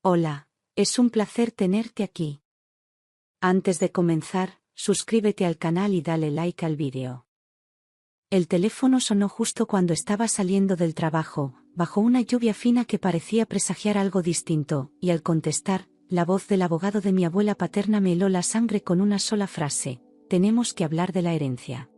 Hola, es un placer tenerte aquí. Antes de comenzar, suscríbete al canal y dale like al vídeo. El teléfono sonó justo cuando estaba saliendo del trabajo, bajo una lluvia fina que parecía presagiar algo distinto, y al contestar, la voz del abogado de mi abuela paterna me heló la sangre con una sola frase: tenemos que hablar de la herencia.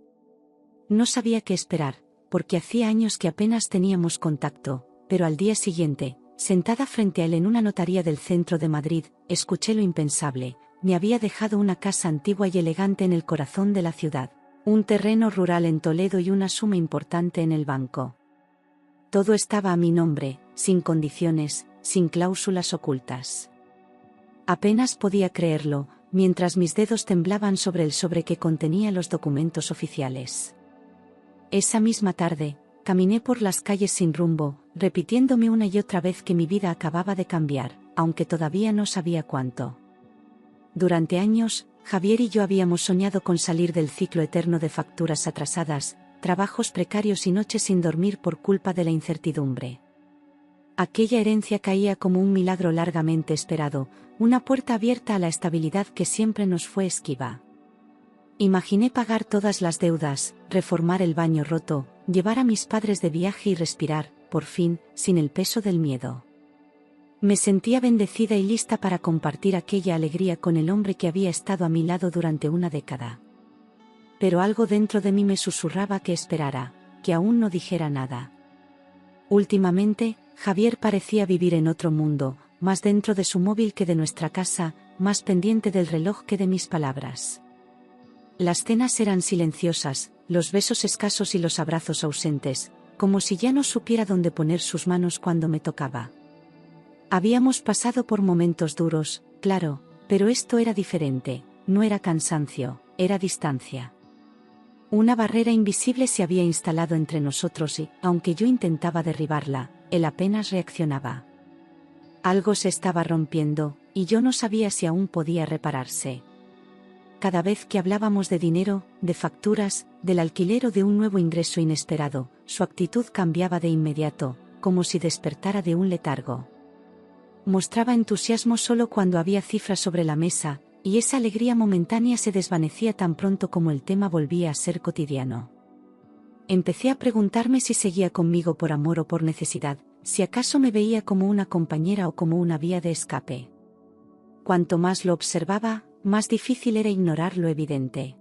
No sabía qué esperar, porque hacía años que apenas teníamos contacto, pero al día siguiente, sentada frente a él en una notaría del centro de Madrid, escuché lo impensable: me había dejado una casa antigua y elegante en el corazón de la ciudad, un terreno rural en Toledo y una suma importante en el banco. Todo estaba a mi nombre, sin condiciones, sin cláusulas ocultas. Apenas podía creerlo, mientras mis dedos temblaban sobre el sobre que contenía los documentos oficiales. Esa misma tarde, caminé por las calles sin rumbo, repitiéndome una y otra vez que mi vida acababa de cambiar, aunque todavía no sabía cuánto. Durante años, Javier y yo habíamos soñado con salir del ciclo eterno de facturas atrasadas, trabajos precarios y noches sin dormir por culpa de la incertidumbre. Aquella herencia caía como un milagro largamente esperado, una puerta abierta a la estabilidad que siempre nos fue esquiva. Imaginé pagar todas las deudas, reformar el baño roto, llevar a mis padres de viaje y respirar, por fin, sin el peso del miedo. Me sentía bendecida y lista para compartir aquella alegría con el hombre que había estado a mi lado durante una década. Pero algo dentro de mí me susurraba que esperara, que aún no dijera nada. Últimamente, Javier parecía vivir en otro mundo, más dentro de su móvil que de nuestra casa, más pendiente del reloj que de mis palabras. Las cenas eran silenciosas, los besos escasos y los abrazos ausentes, como si ya no supiera dónde poner sus manos cuando me tocaba. Habíamos pasado por momentos duros, claro, pero esto era diferente, no era cansancio, era distancia. Una barrera invisible se había instalado entre nosotros y, aunque yo intentaba derribarla, él apenas reaccionaba. Algo se estaba rompiendo, y yo no sabía si aún podía repararse. Cada vez que hablábamos de dinero, de facturas, del alquiler o de un nuevo ingreso inesperado, su actitud cambiaba de inmediato, como si despertara de un letargo. Mostraba entusiasmo solo cuando había cifras sobre la mesa, y esa alegría momentánea se desvanecía tan pronto como el tema volvía a ser cotidiano. Empecé a preguntarme si seguía conmigo por amor o por necesidad, si acaso me veía como una compañera o como una vía de escape. Cuanto más lo observaba, más difícil era ignorar lo evidente.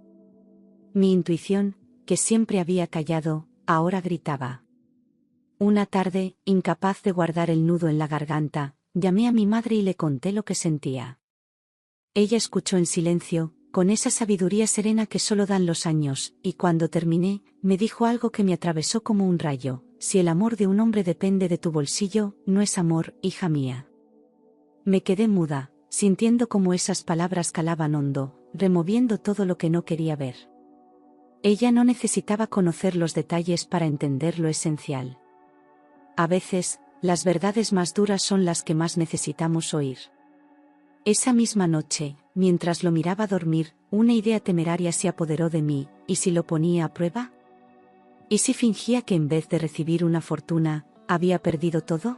Mi intuición, que siempre había callado, ahora gritaba. Una tarde, incapaz de guardar el nudo en la garganta, llamé a mi madre y le conté lo que sentía. Ella escuchó en silencio, con esa sabiduría serena que solo dan los años, y cuando terminé, me dijo algo que me atravesó como un rayo: si el amor de un hombre depende de tu bolsillo, no es amor, hija mía. Me quedé muda, sintiendo cómo esas palabras calaban hondo, removiendo todo lo que no quería ver. Ella no necesitaba conocer los detalles para entender lo esencial. A veces, las verdades más duras son las que más necesitamos oír. Esa misma noche, mientras lo miraba dormir, una idea temeraria se apoderó de mí: ¿y si lo ponía a prueba? ¿Y si fingía que en vez de recibir una fortuna, había perdido todo?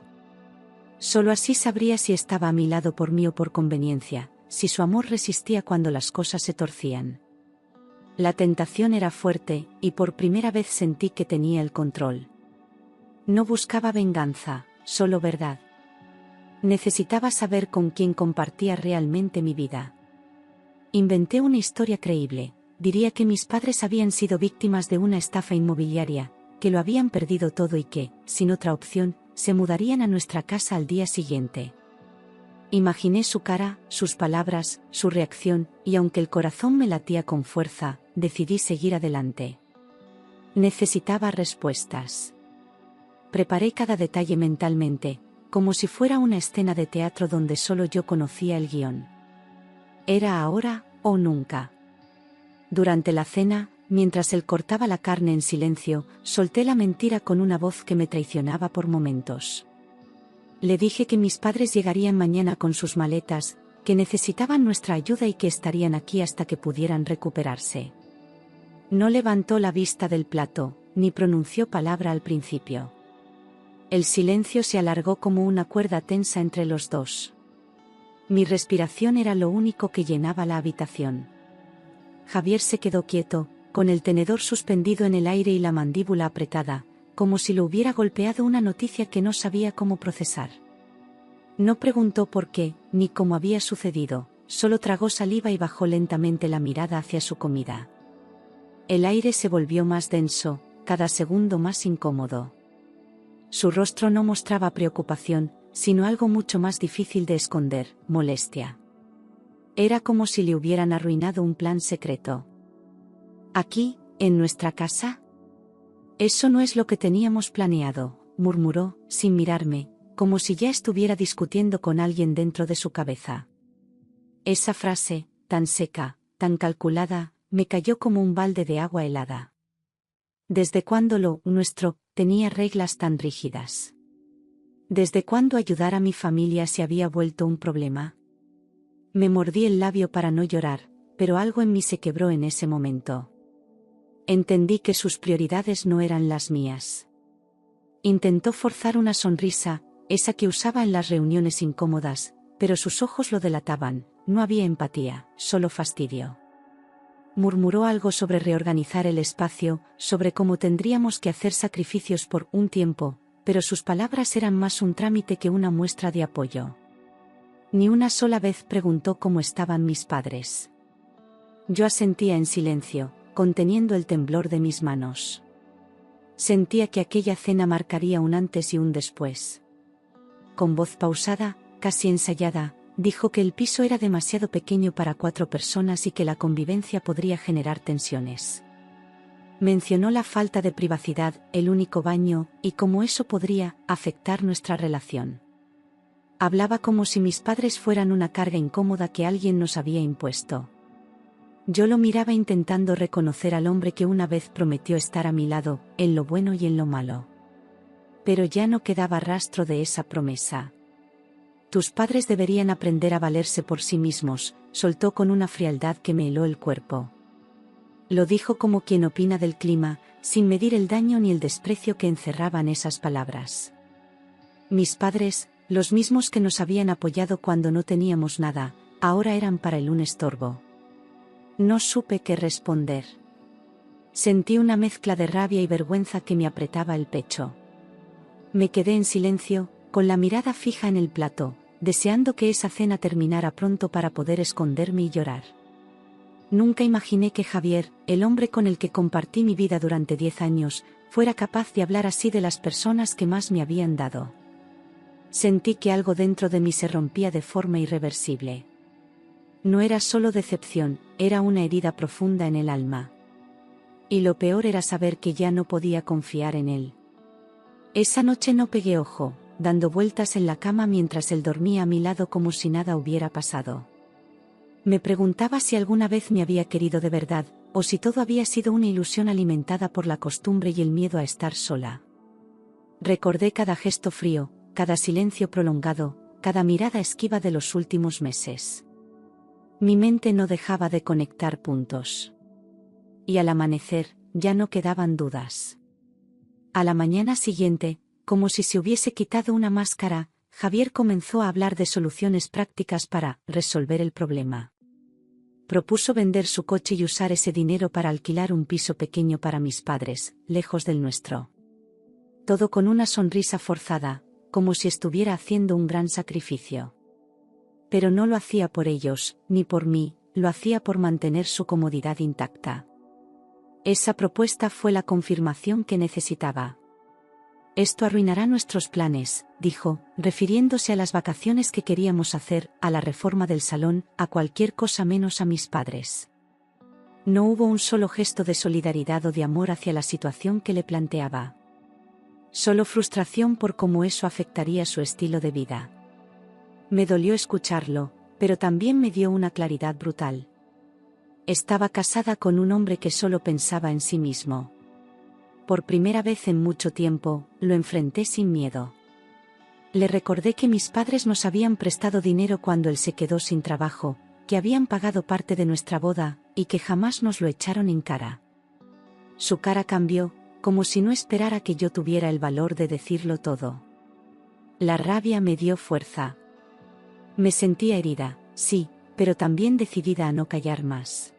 Solo así sabría si estaba a mi lado por mí o por conveniencia, si su amor resistía cuando las cosas se torcían. La tentación era fuerte, y por primera vez sentí que tenía el control. No buscaba venganza, solo verdad. Necesitaba saber con quién compartía realmente mi vida. Inventé una historia creíble. Diría que mis padres habían sido víctimas de una estafa inmobiliaria, que lo habían perdido todo y que, sin otra opción, se mudarían a nuestra casa al día siguiente. Imaginé su cara, sus palabras, su reacción, y aunque el corazón me latía con fuerza, decidí seguir adelante. Necesitaba respuestas. Preparé cada detalle mentalmente, como si fuera una escena de teatro donde solo yo conocía el guión. Era ahora o nunca. Durante la cena, mientras él cortaba la carne en silencio, solté la mentira con una voz que me traicionaba por momentos. Le dije que mis padres llegarían mañana con sus maletas, que necesitaban nuestra ayuda y que estarían aquí hasta que pudieran recuperarse. No levantó la vista del plato, ni pronunció palabra al principio. El silencio se alargó como una cuerda tensa entre los dos. Mi respiración era lo único que llenaba la habitación. Javier se quedó quieto, con el tenedor suspendido en el aire y la mandíbula apretada, como si lo hubiera golpeado una noticia que no sabía cómo procesar. No preguntó por qué, ni cómo había sucedido, solo tragó saliva y bajó lentamente la mirada hacia su comida. El aire se volvió más denso, cada segundo más incómodo. Su rostro no mostraba preocupación, sino algo mucho más difícil de esconder, molestia. Era como si le hubieran arruinado un plan secreto. ¿Aquí, en nuestra casa? Eso no es lo que teníamos planeado, murmuró, sin mirarme, como si ya estuviera discutiendo con alguien dentro de su cabeza. Esa frase, tan seca, tan calculada, me cayó como un balde de agua helada. ¿Desde cuándo lo nuestro tenía reglas tan rígidas? ¿Desde cuándo ayudar a mi familia se había vuelto un problema? Me mordí el labio para no llorar, pero algo en mí se quebró en ese momento. Entendí que sus prioridades no eran las mías. Intentó forzar una sonrisa, esa que usaba en las reuniones incómodas, pero sus ojos lo delataban, no había empatía, solo fastidio. Murmuró algo sobre reorganizar el espacio, sobre cómo tendríamos que hacer sacrificios por un tiempo, pero sus palabras eran más un trámite que una muestra de apoyo. Ni una sola vez preguntó cómo estaban mis padres. Yo asentía en silencio, conteniendo el temblor de mis manos. Sentía que aquella cena marcaría un antes y un después. Con voz pausada, casi ensayada, dijo que el piso era demasiado pequeño para 4 personas y que la convivencia podría generar tensiones. Mencionó la falta de privacidad, el único baño, y cómo eso podría afectar nuestra relación. Hablaba como si mis padres fueran una carga incómoda que alguien nos había impuesto. Yo lo miraba intentando reconocer al hombre que una vez prometió estar a mi lado, en lo bueno y en lo malo. Pero ya no quedaba rastro de esa promesa. Tus padres deberían aprender a valerse por sí mismos, soltó con una frialdad que me heló el cuerpo. Lo dijo como quien opina del clima, sin medir el daño ni el desprecio que encerraban esas palabras. Mis padres, los mismos que nos habían apoyado cuando no teníamos nada, ahora eran para él un estorbo. No supe qué responder. Sentí una mezcla de rabia y vergüenza que me apretaba el pecho. Me quedé en silencio, con la mirada fija en el plato, deseando que esa cena terminara pronto para poder esconderme y llorar. Nunca imaginé que Javier, el hombre con el que compartí mi vida durante 10 años, fuera capaz de hablar así de las personas que más me habían dado. Sentí que algo dentro de mí se rompía de forma irreversible. No era solo decepción, era una herida profunda en el alma. Y lo peor era saber que ya no podía confiar en él. Esa noche no pegué ojo, dando vueltas en la cama mientras él dormía a mi lado como si nada hubiera pasado. Me preguntaba si alguna vez me había querido de verdad, o si todo había sido una ilusión alimentada por la costumbre y el miedo a estar sola. Recordé cada gesto frío, cada silencio prolongado, cada mirada esquiva de los últimos meses. Mi mente no dejaba de conectar puntos. Y al amanecer, ya no quedaban dudas. A la mañana siguiente, como si se hubiese quitado una máscara, Javier comenzó a hablar de soluciones prácticas para resolver el problema. Propuso vender su coche y usar ese dinero para alquilar un piso pequeño para mis padres, lejos del nuestro. Todo con una sonrisa forzada, como si estuviera haciendo un gran sacrificio. Pero no lo hacía por ellos, ni por mí, lo hacía por mantener su comodidad intacta. Esa propuesta fue la confirmación que necesitaba. Esto arruinará nuestros planes, dijo, refiriéndose a las vacaciones que queríamos hacer, a la reforma del salón, a cualquier cosa menos a mis padres. No hubo un solo gesto de solidaridad o de amor hacia la situación que le planteaba. Solo frustración por cómo eso afectaría su estilo de vida. Me dolió escucharlo, pero también me dio una claridad brutal. Estaba casada con un hombre que solo pensaba en sí mismo. Por primera vez en mucho tiempo, lo enfrenté sin miedo. Le recordé que mis padres nos habían prestado dinero cuando él se quedó sin trabajo, que habían pagado parte de nuestra boda, y que jamás nos lo echaron en cara. Su cara cambió, como si no esperara que yo tuviera el valor de decirlo todo. La rabia me dio fuerza. Me sentía herida, sí, pero también decidida a no callar más.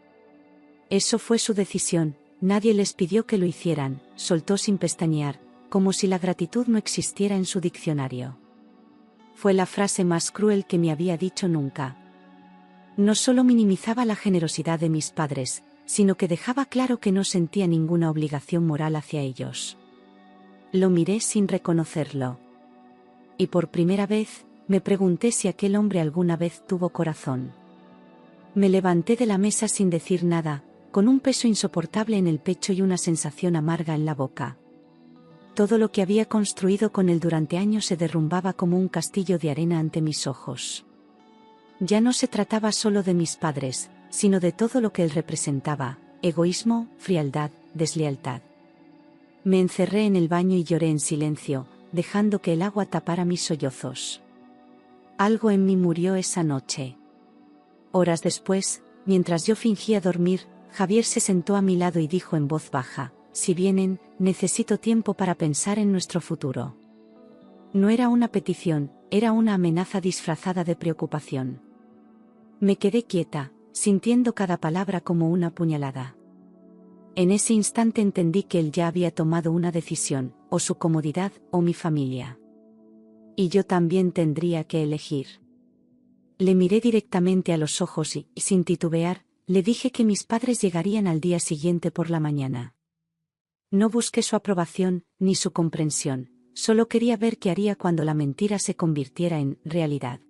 Eso fue su decisión, nadie les pidió que lo hicieran, soltó sin pestañear, como si la gratitud no existiera en su diccionario. Fue la frase más cruel que me había dicho nunca. No solo minimizaba la generosidad de mis padres, sino que dejaba claro que no sentía ninguna obligación moral hacia ellos. Lo miré sin reconocerlo. Y por primera vez, me pregunté si aquel hombre alguna vez tuvo corazón. Me levanté de la mesa sin decir nada, con un peso insoportable en el pecho y una sensación amarga en la boca. Todo lo que había construido con él durante años se derrumbaba como un castillo de arena ante mis ojos. Ya no se trataba solo de mis padres, sino de todo lo que él representaba: egoísmo, frialdad, deslealtad. Me encerré en el baño y lloré en silencio, dejando que el agua tapara mis sollozos. Algo en mí murió esa noche. Horas después, mientras yo fingía dormir, Javier se sentó a mi lado y dijo en voz baja: si vienen, necesito tiempo para pensar en nuestro futuro. No era una petición, era una amenaza disfrazada de preocupación. Me quedé quieta, sintiendo cada palabra como una puñalada. En ese instante entendí que él ya había tomado una decisión, o su comodidad, o mi familia. Y yo también tendría que elegir. Le miré directamente a los ojos y, sin titubear, le dije que mis padres llegarían al día siguiente por la mañana. No busqué su aprobación, ni su comprensión, solo quería ver qué haría cuando la mentira se convirtiera en realidad.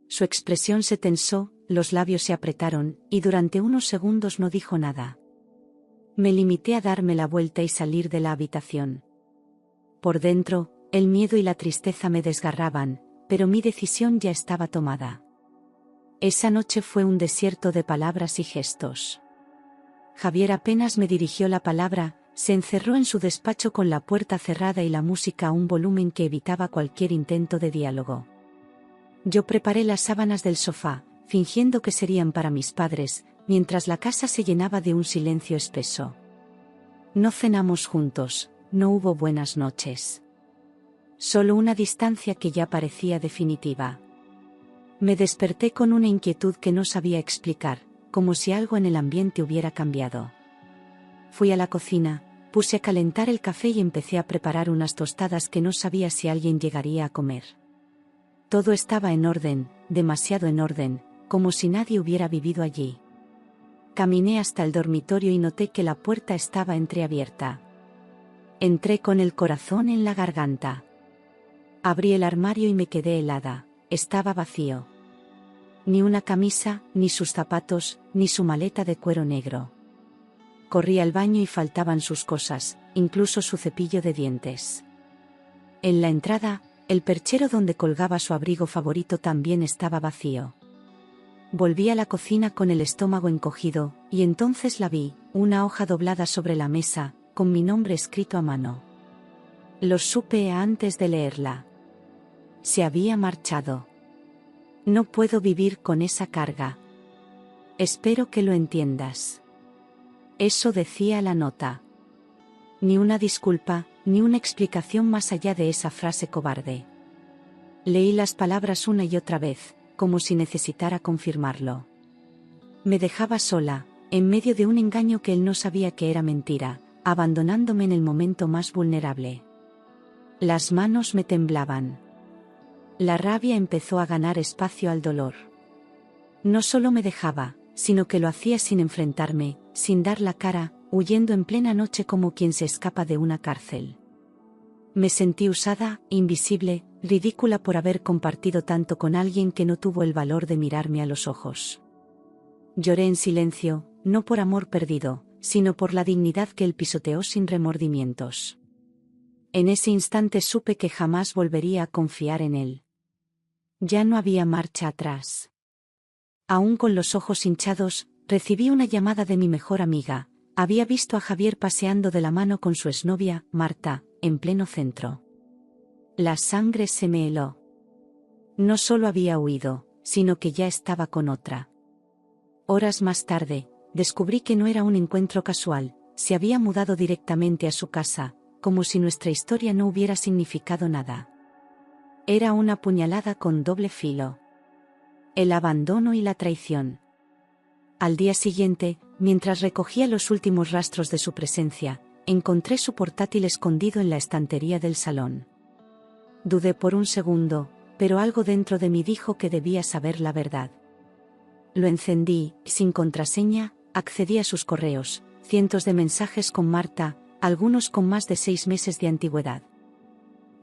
Su expresión se tensó, los labios se apretaron, y durante unos segundos no dijo nada. Me limité a darme la vuelta y salir de la habitación. Por dentro, el miedo y la tristeza me desgarraban, pero mi decisión ya estaba tomada. Esa noche fue un desierto de palabras y gestos. Javier apenas me dirigió la palabra, se encerró en su despacho con la puerta cerrada y la música a un volumen que evitaba cualquier intento de diálogo. Yo preparé las sábanas del sofá, fingiendo que serían para mis padres, mientras la casa se llenaba de un silencio espeso. No cenamos juntos, no hubo buenas noches. Solo una distancia que ya parecía definitiva. Me desperté con una inquietud que no sabía explicar, como si algo en el ambiente hubiera cambiado. Fui a la cocina, puse a calentar el café y empecé a preparar unas tostadas que no sabía si alguien llegaría a comer. Todo estaba en orden, demasiado en orden, como si nadie hubiera vivido allí. Caminé hasta el dormitorio y noté que la puerta estaba entreabierta. Entré con el corazón en la garganta. Abrí el armario y me quedé helada, estaba vacío. Ni una camisa, ni sus zapatos, ni su maleta de cuero negro. Corrí al baño y faltaban sus cosas, incluso su cepillo de dientes. En la entrada, el perchero donde colgaba su abrigo favorito también estaba vacío. Volví a la cocina con el estómago encogido, y entonces la vi, una hoja doblada sobre la mesa, con mi nombre escrito a mano. Lo supe antes de leerla. Se había marchado. No puedo vivir con esa carga. Espero que lo entiendas. Eso decía la nota. Ni una disculpa, ni una explicación más allá de esa frase cobarde. Leí las palabras una y otra vez, como si necesitara confirmarlo. Me dejaba sola, en medio de un engaño que él no sabía que era mentira, abandonándome en el momento más vulnerable. Las manos me temblaban. La rabia empezó a ganar espacio al dolor. No solo me dejaba, sino que lo hacía sin enfrentarme, sin dar la cara, huyendo en plena noche como quien se escapa de una cárcel. Me sentí usada, invisible, ridícula por haber compartido tanto con alguien que no tuvo el valor de mirarme a los ojos. Lloré en silencio, no por amor perdido, sino por la dignidad que él pisoteó sin remordimientos. En ese instante supe que jamás volvería a confiar en él. Ya no había marcha atrás. Aún con los ojos hinchados, recibí una llamada de mi mejor amiga. Había visto a Javier paseando de la mano con su exnovia, Marta, en pleno centro. La sangre se me heló. No solo había huido, sino que ya estaba con otra. Horas más tarde, descubrí que no era un encuentro casual, se había mudado directamente a su casa, como si nuestra historia no hubiera significado nada. Era una puñalada con doble filo. El abandono y la traición. Al día siguiente, mientras recogía los últimos rastros de su presencia, encontré su portátil escondido en la estantería del salón. Dudé por un segundo, pero algo dentro de mí dijo que debía saber la verdad. Lo encendí, sin contraseña, accedí a sus correos, cientos de mensajes con Marta, algunos con más de 6 meses de antigüedad.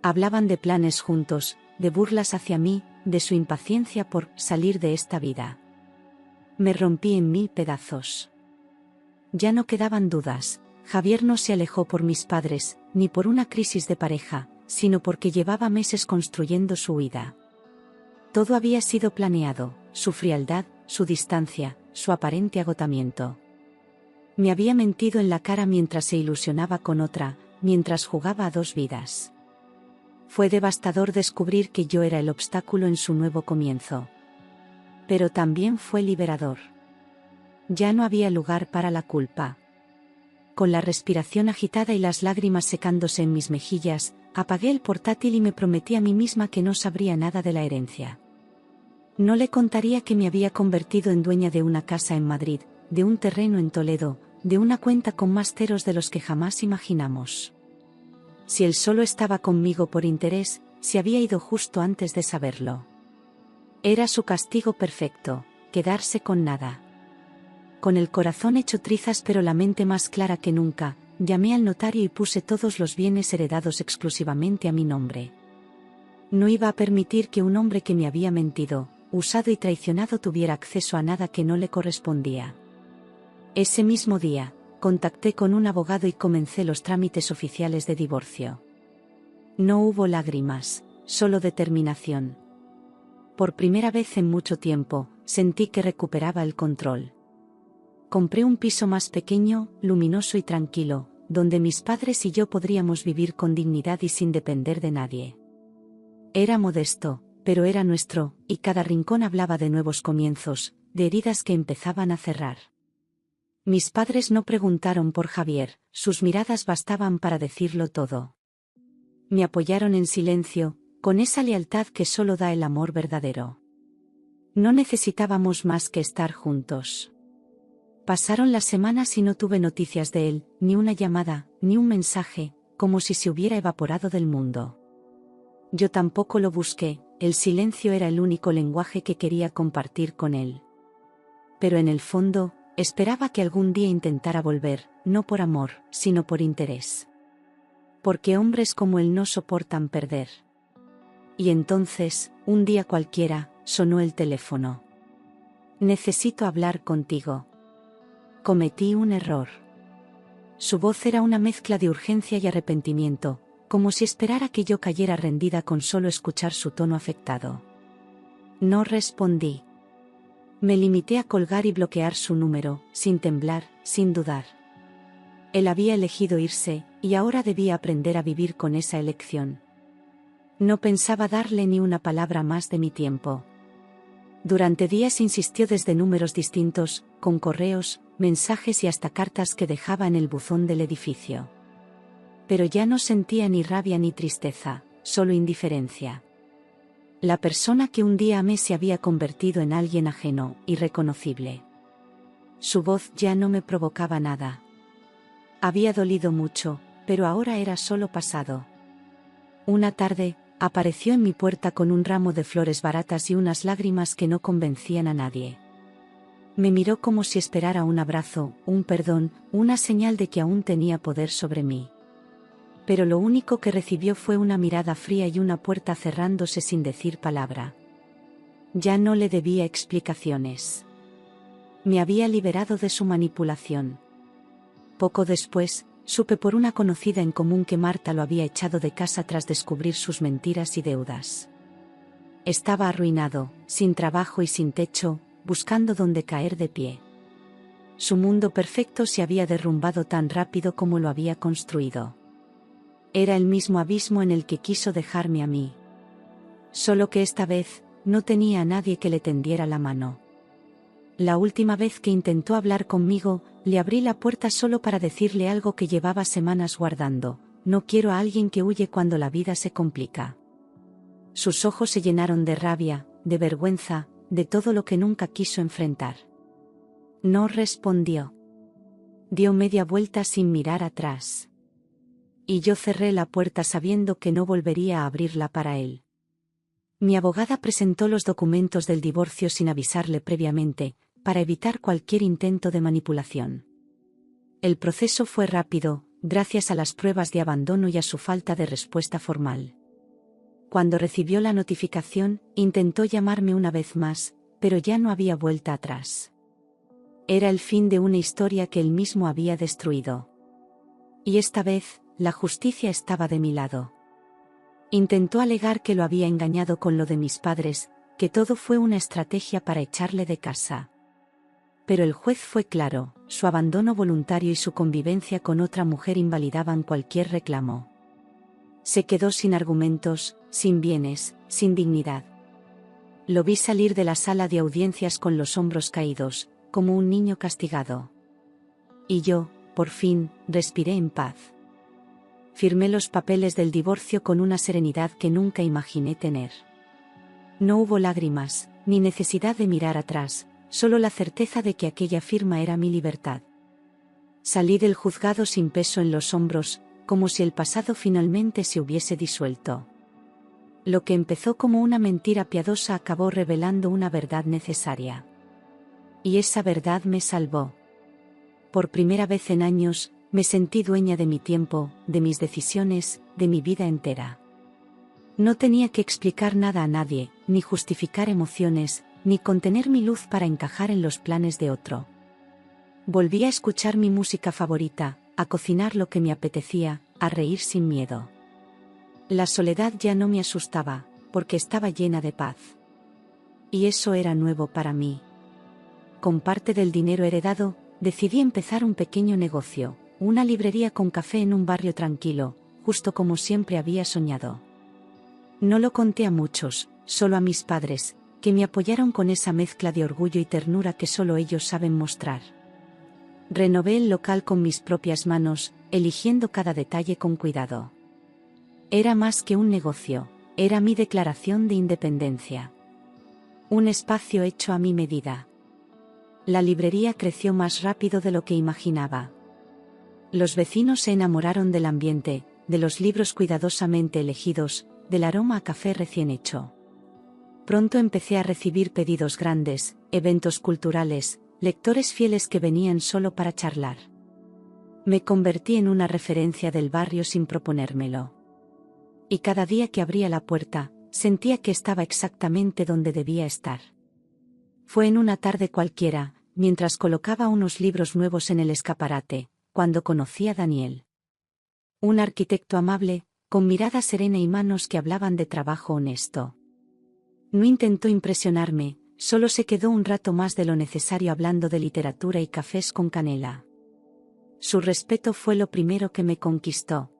Hablaban de planes juntos, de burlas hacia mí, de su impaciencia por salir de esta vida. Me rompí en 1000 pedazos. Ya no quedaban dudas, Javier no se alejó por mis padres, ni por una crisis de pareja, sino porque llevaba meses construyendo su huida. Todo había sido planeado, su frialdad, su distancia, su aparente agotamiento. Me había mentido en la cara mientras se ilusionaba con otra, mientras jugaba a 2 vidas. Fue devastador descubrir que yo era el obstáculo en su nuevo comienzo. Pero también fue liberador. Ya no había lugar para la culpa. Con la respiración agitada y las lágrimas secándose en mis mejillas, apagué el portátil y me prometí a mí misma que no sabría nada de la herencia. No le contaría que me había convertido en dueña de una casa en Madrid, de un terreno en Toledo, de una cuenta con más ceros de los que jamás imaginamos. Si él solo estaba conmigo por interés, se había ido justo antes de saberlo. Era su castigo perfecto, quedarse con nada. Con el corazón hecho trizas pero la mente más clara que nunca, llamé al notario y puse todos los bienes heredados exclusivamente a mi nombre. No iba a permitir que un hombre que me había mentido, usado y traicionado tuviera acceso a nada que no le correspondía. Ese mismo día, contacté con un abogado y comencé los trámites oficiales de divorcio. No hubo lágrimas, solo determinación. Por primera vez en mucho tiempo, sentí que recuperaba el control. Compré un piso más pequeño, luminoso y tranquilo, donde mis padres y yo podríamos vivir con dignidad y sin depender de nadie. Era modesto, pero era nuestro, y cada rincón hablaba de nuevos comienzos, de heridas que empezaban a cerrar. Mis padres no preguntaron por Javier, sus miradas bastaban para decirlo todo. Me apoyaron en silencio, con esa lealtad que solo da el amor verdadero. No necesitábamos más que estar juntos. Pasaron las semanas y no tuve noticias de él, ni una llamada, ni un mensaje, como si se hubiera evaporado del mundo. Yo tampoco lo busqué, el silencio era el único lenguaje que quería compartir con él. Pero en el fondo, esperaba que algún día intentara volver, no por amor, sino por interés. Porque hombres como él no soportan perder. Y entonces, un día cualquiera, sonó el teléfono. Necesito hablar contigo. Cometí un error. Su voz era una mezcla de urgencia y arrepentimiento, como si esperara que yo cayera rendida con solo escuchar su tono afectado. No respondí. Me limité a colgar y bloquear su número, sin temblar, sin dudar. Él había elegido irse, y ahora debía aprender a vivir con esa elección. No pensaba darle ni una palabra más de mi tiempo. Durante días insistió desde números distintos, con correos, mensajes y hasta cartas que dejaba en el buzón del edificio. Pero ya no sentía ni rabia ni tristeza, solo indiferencia. La persona que un día amé se había convertido en alguien ajeno, irreconocible. Su voz ya no me provocaba nada. Había dolido mucho, pero ahora era solo pasado. Una tarde, apareció en mi puerta con un ramo de flores baratas y unas lágrimas que no convencían a nadie. Me miró como si esperara un abrazo, un perdón, una señal de que aún tenía poder sobre mí. Pero lo único que recibió fue una mirada fría y una puerta cerrándose sin decir palabra. Ya no le debía explicaciones. Me había liberado de su manipulación. Poco después, supe por una conocida en común que Marta lo había echado de casa tras descubrir sus mentiras y deudas. Estaba arruinado, sin trabajo y sin techo, buscando dónde caer de pie. Su mundo perfecto se había derrumbado tan rápido como lo había construido. Era el mismo abismo en el que quiso dejarme a mí. Solo que esta vez, no tenía a nadie que le tendiera la mano. La última vez que intentó hablar conmigo, le abrí la puerta solo para decirle algo que llevaba semanas guardando: no quiero a alguien que huye cuando la vida se complica. Sus ojos se llenaron de rabia, de vergüenza, de todo lo que nunca quiso enfrentar. No respondió. Dio media vuelta sin mirar atrás. Y yo cerré la puerta sabiendo que no volvería a abrirla para él. Mi abogada presentó los documentos del divorcio sin avisarle previamente, para evitar cualquier intento de manipulación. El proceso fue rápido, gracias a las pruebas de abandono y a su falta de respuesta formal. Cuando recibió la notificación, intentó llamarme una vez más, pero ya no había vuelta atrás. Era el fin de una historia que él mismo había destruido. Y esta vez, la justicia estaba de mi lado. Intentó alegar que lo había engañado con lo de mis padres, que todo fue una estrategia para echarle de casa. Pero el juez fue claro, su abandono voluntario y su convivencia con otra mujer invalidaban cualquier reclamo. Se quedó sin argumentos, sin bienes, sin dignidad. Lo vi salir de la sala de audiencias con los hombros caídos, como un niño castigado. Y yo, por fin, respiré en paz. Firmé los papeles del divorcio con una serenidad que nunca imaginé tener. No hubo lágrimas, ni necesidad de mirar atrás, solo la certeza de que aquella firma era mi libertad. Salí del juzgado sin peso en los hombros, como si el pasado finalmente se hubiese disuelto. Lo que empezó como una mentira piadosa acabó revelando una verdad necesaria. Y esa verdad me salvó. Por primera vez en años, me sentí dueña de mi tiempo, de mis decisiones, de mi vida entera. No tenía que explicar nada a nadie, ni justificar emociones, ni contener mi luz para encajar en los planes de otro. Volví a escuchar mi música favorita, a cocinar lo que me apetecía, a reír sin miedo. La soledad ya no me asustaba, porque estaba llena de paz. Y eso era nuevo para mí. Con parte del dinero heredado, decidí empezar un pequeño negocio, una librería con café en un barrio tranquilo, justo como siempre había soñado. No lo conté a muchos, solo a mis padres, que me apoyaron con esa mezcla de orgullo y ternura que solo ellos saben mostrar. Renové el local con mis propias manos, eligiendo cada detalle con cuidado. Era más que un negocio, era mi declaración de independencia. Un espacio hecho a mi medida. La librería creció más rápido de lo que imaginaba. Los vecinos se enamoraron del ambiente, de los libros cuidadosamente elegidos, del aroma a café recién hecho. Pronto empecé a recibir pedidos grandes, eventos culturales, lectores fieles que venían solo para charlar. Me convertí en una referencia del barrio sin proponérmelo. Y cada día que abría la puerta, sentía que estaba exactamente donde debía estar. Fue en una tarde cualquiera, mientras colocaba unos libros nuevos en el escaparate, cuando conocí a Daniel. Un arquitecto amable, con mirada serena y manos que hablaban de trabajo honesto. No intentó impresionarme, solo se quedó un rato más de lo necesario hablando de literatura y cafés con canela. Su respeto fue lo primero que me conquistó.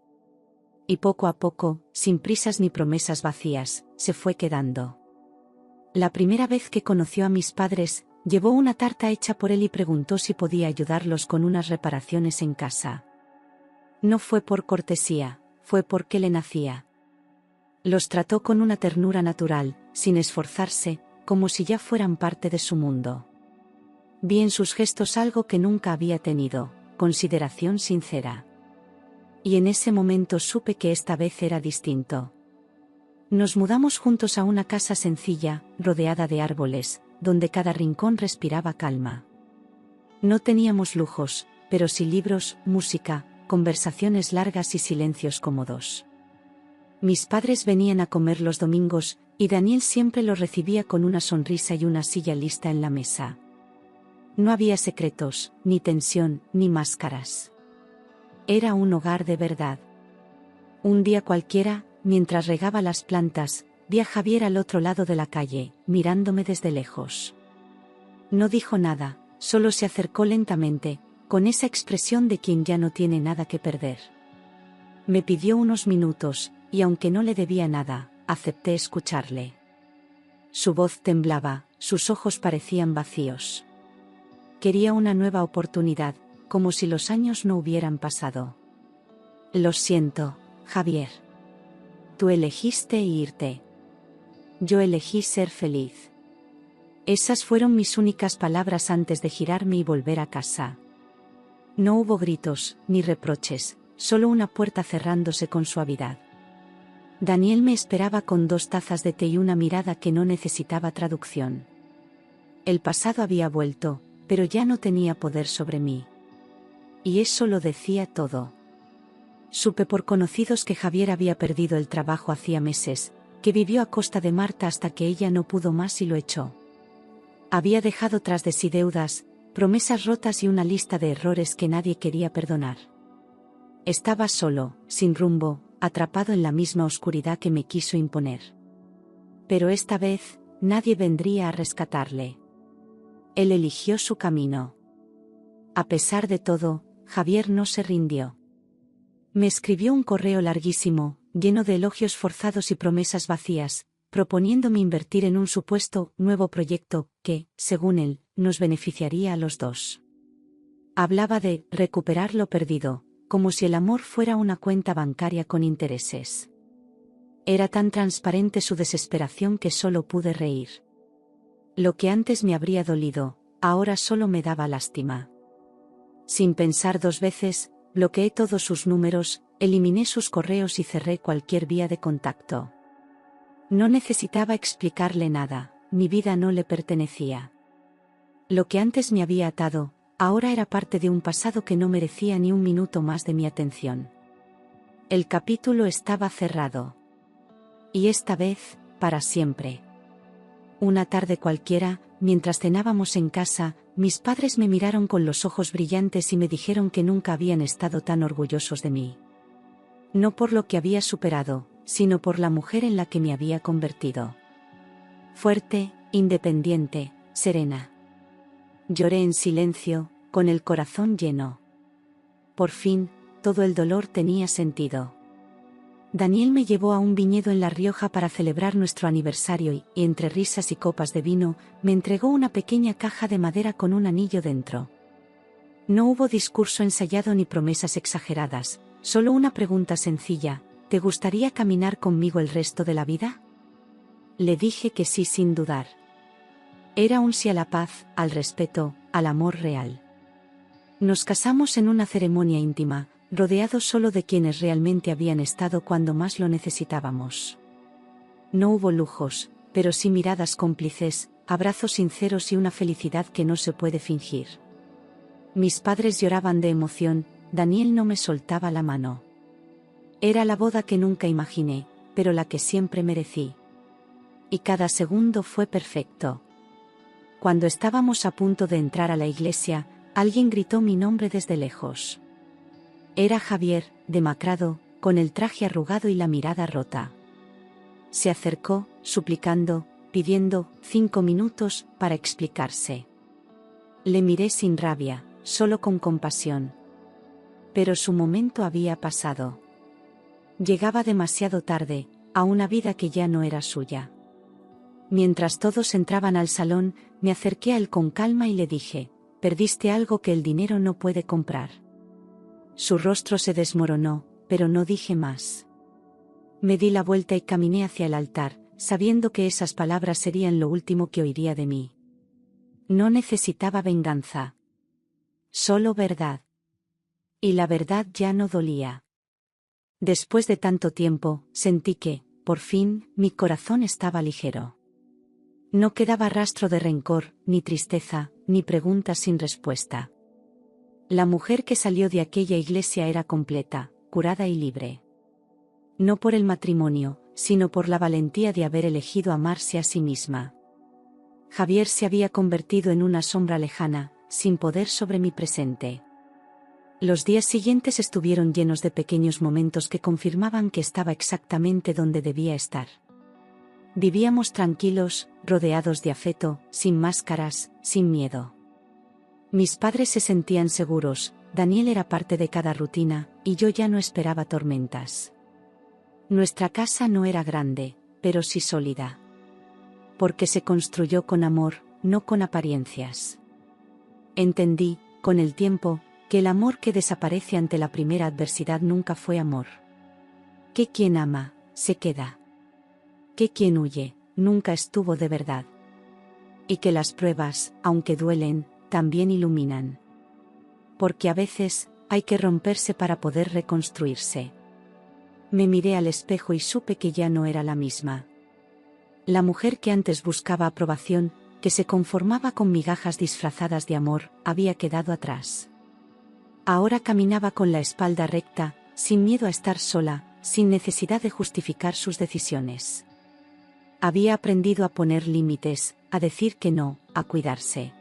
Y poco a poco, sin prisas ni promesas vacías, se fue quedando. La primera vez que conoció a mis padres, llevó una tarta hecha por él y preguntó si podía ayudarlos con unas reparaciones en casa. No fue por cortesía, fue porque le nacía. Los trató con una ternura natural, sin esforzarse, como si ya fueran parte de su mundo. Vi en sus gestos algo que nunca había tenido, consideración sincera. Y en ese momento supe que esta vez era distinto. Nos mudamos juntos a una casa sencilla, rodeada de árboles, donde cada rincón respiraba calma. No teníamos lujos, pero sí libros, música, conversaciones largas y silencios cómodos. Mis padres venían a comer los domingos, y Daniel siempre los recibía con una sonrisa y una silla lista en la mesa. No había secretos, ni tensión, ni máscaras. Era un hogar de verdad. Un día cualquiera, mientras regaba las plantas, vi a Javier al otro lado de la calle, mirándome desde lejos. No dijo nada, solo se acercó lentamente, con esa expresión de quien ya no tiene nada que perder. Me pidió unos minutos, y aunque no le debía nada, acepté escucharle. Su voz temblaba, sus ojos parecían vacíos. Quería una nueva oportunidad, como si los años no hubieran pasado. Lo siento, Javier. Tú elegiste irte. Yo elegí ser feliz. Esas fueron mis únicas palabras antes de girarme y volver a casa. No hubo gritos, ni reproches, solo una puerta cerrándose con suavidad. Daniel me esperaba con 2 tazas de té y una mirada que no necesitaba traducción. El pasado había vuelto, pero ya no tenía poder sobre mí. Y eso lo decía todo. Supe por conocidos que Javier había perdido el trabajo hacía meses, que vivió a costa de Marta hasta que ella no pudo más y lo echó. Había dejado tras de sí deudas, promesas rotas y una lista de errores que nadie quería perdonar. Estaba solo, sin rumbo, atrapado en la misma oscuridad que me quiso imponer. Pero esta vez, nadie vendría a rescatarle. Él eligió su camino. A pesar de todo, Javier no se rindió. Me escribió un correo larguísimo, lleno de elogios forzados y promesas vacías, proponiéndome invertir en un supuesto nuevo proyecto que, según él, nos beneficiaría a los dos. Hablaba de recuperar lo perdido, como si el amor fuera una cuenta bancaria con intereses. Era tan transparente su desesperación que solo pude reír. Lo que antes me habría dolido, ahora solo me daba lástima. Sin pensar 2 veces, bloqueé todos sus números, eliminé sus correos y cerré cualquier vía de contacto. No necesitaba explicarle nada, mi vida no le pertenecía. Lo que antes me había atado, ahora era parte de un pasado que no merecía ni un minuto más de mi atención. El capítulo estaba cerrado. Y esta vez, para siempre. Una tarde cualquiera, mientras cenábamos en casa, mis padres me miraron con los ojos brillantes y me dijeron que nunca habían estado tan orgullosos de mí. No por lo que había superado, sino por la mujer en la que me había convertido. Fuerte, independiente, serena. Lloré en silencio, con el corazón lleno. Por fin, todo el dolor tenía sentido. Daniel me llevó a un viñedo en La Rioja para celebrar nuestro aniversario y, entre risas y copas de vino, me entregó una pequeña caja de madera con un anillo dentro. No hubo discurso ensayado ni promesas exageradas, solo una pregunta sencilla: ¿te gustaría caminar conmigo el resto de la vida? Le dije que sí sin dudar. Era un sí a la paz, al respeto, al amor real. Nos casamos en una ceremonia íntima, rodeados solo de quienes realmente habían estado cuando más lo necesitábamos. No hubo lujos, pero sí miradas cómplices, abrazos sinceros y una felicidad que no se puede fingir. Mis padres lloraban de emoción, Daniel no me soltaba la mano. Era la boda que nunca imaginé, pero la que siempre merecí. Y cada segundo fue perfecto. Cuando estábamos a punto de entrar a la iglesia, alguien gritó mi nombre desde lejos. Era Javier, demacrado, con el traje arrugado y la mirada rota. Se acercó, suplicando, pidiendo 5 minutos para explicarse. Le miré sin rabia, solo con compasión. Pero su momento había pasado. Llegaba demasiado tarde, a una vida que ya no era suya. Mientras todos entraban al salón, me acerqué a él con calma y le dije: «Perdiste algo que el dinero no puede comprar». Su rostro se desmoronó, pero no dije más. Me di la vuelta y caminé hacia el altar, sabiendo que esas palabras serían lo último que oiría de mí. No necesitaba venganza. Solo verdad. Y la verdad ya no dolía. Después de tanto tiempo, sentí que, por fin, mi corazón estaba ligero. No quedaba rastro de rencor, ni tristeza, ni preguntas sin respuesta. La mujer que salió de aquella iglesia era completa, curada y libre. No por el matrimonio, sino por la valentía de haber elegido amarse a sí misma. Javier se había convertido en una sombra lejana, sin poder sobre mi presente. Los días siguientes estuvieron llenos de pequeños momentos que confirmaban que estaba exactamente donde debía estar. Vivíamos tranquilos, rodeados de afecto, sin máscaras, sin miedo. Mis padres se sentían seguros, Daniel era parte de cada rutina, y yo ya no esperaba tormentas. Nuestra casa no era grande, pero sí sólida. Porque se construyó con amor, no con apariencias. Entendí, con el tiempo, que el amor que desaparece ante la primera adversidad nunca fue amor. Que quien ama, se queda. Que quien huye, nunca estuvo de verdad. Y que las pruebas, aunque duelen, también iluminan. Porque a veces, hay que romperse para poder reconstruirse. Me miré al espejo y supe que ya no era la misma. La mujer que antes buscaba aprobación, que se conformaba con migajas disfrazadas de amor, había quedado atrás. Ahora caminaba con la espalda recta, sin miedo a estar sola, sin necesidad de justificar sus decisiones. Había aprendido a poner límites, a decir que no, a cuidarse.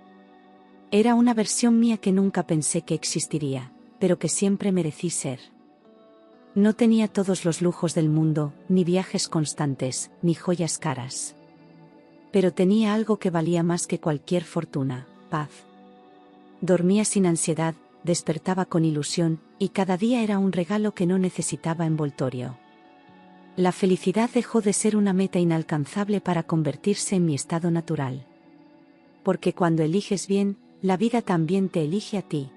Era una versión mía que nunca pensé que existiría, pero que siempre merecí ser. No tenía todos los lujos del mundo, ni viajes constantes, ni joyas caras. Pero tenía algo que valía más que cualquier fortuna: paz. Dormía sin ansiedad, despertaba con ilusión, y cada día era un regalo que no necesitaba envoltorio. La felicidad dejó de ser una meta inalcanzable para convertirse en mi estado natural. Porque cuando eliges bien, la vida también te elige a ti.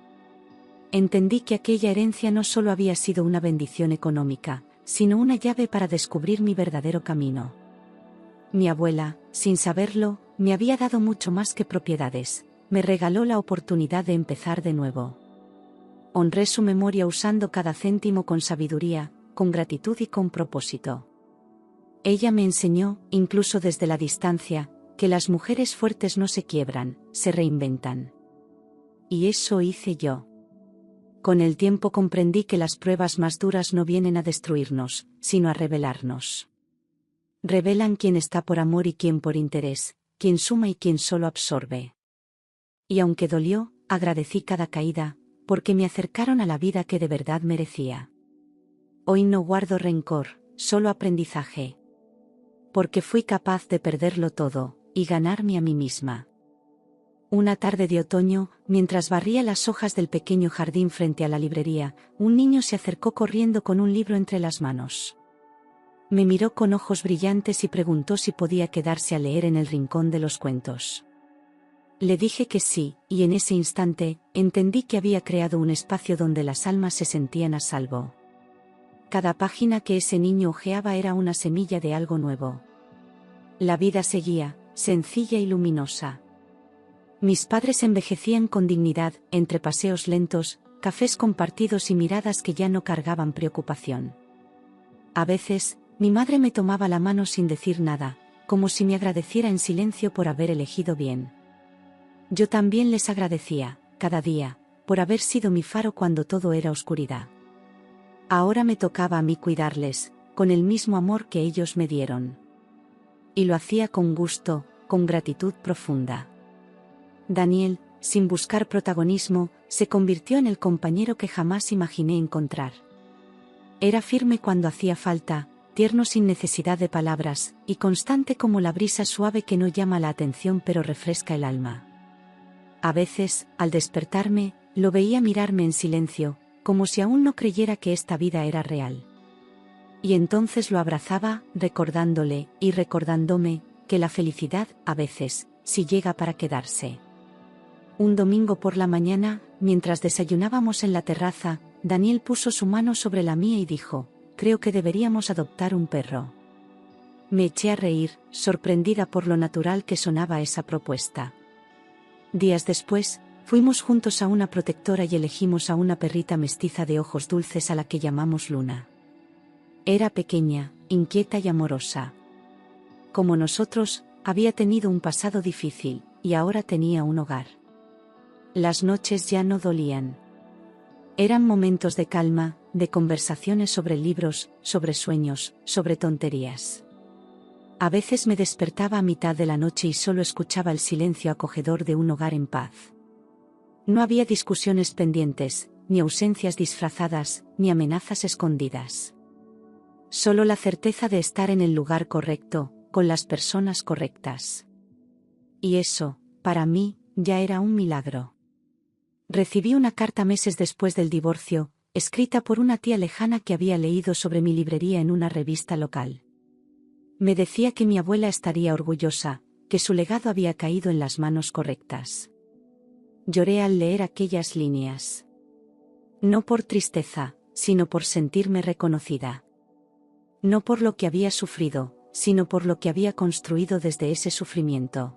Entendí que aquella herencia no solo había sido una bendición económica, sino una llave para descubrir mi verdadero camino. Mi abuela, sin saberlo, me había dado mucho más que propiedades, me regaló la oportunidad de empezar de nuevo. Honré su memoria usando cada céntimo con sabiduría, con gratitud y con propósito. Ella me enseñó, incluso desde la distancia, que las mujeres fuertes no se quiebran, se reinventan. Y eso hice yo. Con el tiempo comprendí que las pruebas más duras no vienen a destruirnos, sino a revelarnos. Revelan quién está por amor y quién por interés, quién suma y quién solo absorbe. Y aunque dolió, agradecí cada caída, porque me acercaron a la vida que de verdad merecía. Hoy no guardo rencor, solo aprendizaje. Porque fui capaz de perderlo todo, y ganarme a mí misma. Una tarde de otoño, mientras barría las hojas del pequeño jardín frente a la librería, un niño se acercó corriendo con un libro entre las manos. Me miró con ojos brillantes y preguntó si podía quedarse a leer en el rincón de los cuentos. Le dije que sí, y en ese instante, entendí que había creado un espacio donde las almas se sentían a salvo. Cada página que ese niño hojeaba era una semilla de algo nuevo. La vida seguía, sencilla y luminosa. Mis padres envejecían con dignidad, entre paseos lentos, cafés compartidos y miradas que ya no cargaban preocupación. A veces, mi madre me tomaba la mano sin decir nada, como si me agradeciera en silencio por haber elegido bien. Yo también les agradecía, cada día, por haber sido mi faro cuando todo era oscuridad. Ahora me tocaba a mí cuidarles, con el mismo amor que ellos me dieron. Y lo hacía con gusto, con gratitud profunda. Daniel, sin buscar protagonismo, se convirtió en el compañero que jamás imaginé encontrar. Era firme cuando hacía falta, tierno sin necesidad de palabras, y constante como la brisa suave que no llama la atención pero refresca el alma. A veces, al despertarme, lo veía mirarme en silencio, como si aún no creyera que esta vida era real. Y entonces lo abrazaba, recordándole, y recordándome, que la felicidad, a veces, sí llega para quedarse. Un domingo por la mañana, mientras desayunábamos en la terraza, Daniel puso su mano sobre la mía y dijo: «Creo que deberíamos adoptar un perro». Me eché a reír, sorprendida por lo natural que sonaba esa propuesta. Días después, fuimos juntos a una protectora y elegimos a una perrita mestiza de ojos dulces a la que llamamos Luna. Era pequeña, inquieta y amorosa. Como nosotros, había tenido un pasado difícil, y ahora tenía un hogar. Las noches ya no dolían. Eran momentos de calma, de conversaciones sobre libros, sobre sueños, sobre tonterías. A veces me despertaba a mitad de la noche y solo escuchaba el silencio acogedor de un hogar en paz. No había discusiones pendientes, ni ausencias disfrazadas, ni amenazas escondidas. Solo la certeza de estar en el lugar correcto, con las personas correctas. Y eso, para mí, ya era un milagro. Recibí una carta meses después del divorcio, escrita por una tía lejana que había leído sobre mi librería en una revista local. Me decía que mi abuela estaría orgullosa, que su legado había caído en las manos correctas. Lloré al leer aquellas líneas. No por tristeza, sino por sentirme reconocida. No por lo que había sufrido, sino por lo que había construido desde ese sufrimiento.